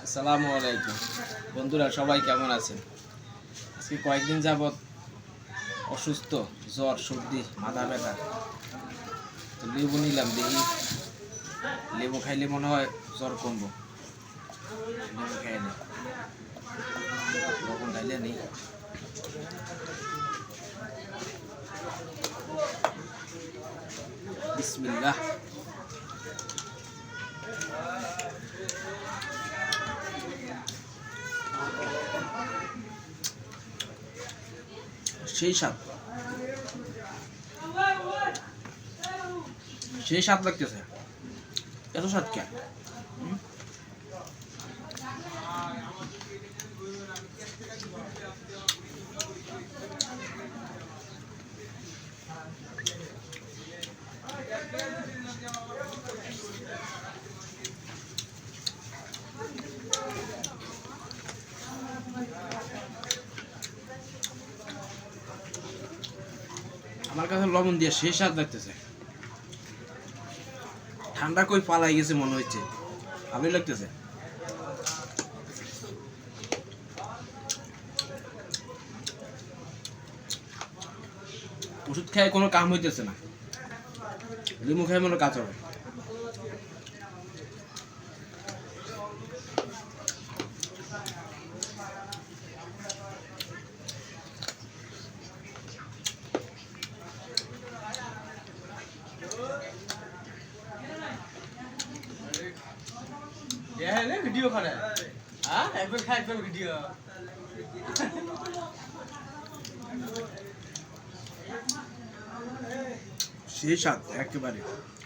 আসসালামু আলাইকুম বন্ধুরা, সবাই কেমন আছেন? আজকে কয়েকদিন যাবৎ অসুস্থ, জ্বর, সর্দি, মাথা ব্যথা। তো লেবু নিলাম, দেখি লেবু খাইলে মনে হয় জ্বর কমবো। লেবু খাইলে লবণ খাইলে নেই। বিসমিল্লাহ। সেই স্বাদ, সেই স্বাদ লাগতেছে। এত স্বাদ কে? আমার কাছে লবণ দিয়ে সেই স্বাদ লাগতেছে। ঠান্ডা কই পালাই গেছে মনে হচ্ছে, ভালোই লাগতেছে। ওষুধ খায় কোনো কাম হইতেছে না, লিমু খায় মনে কাজ হবে। ভিডিও করে একবার খাই একবার ভিডিও সেই স্বাদ একেবারে।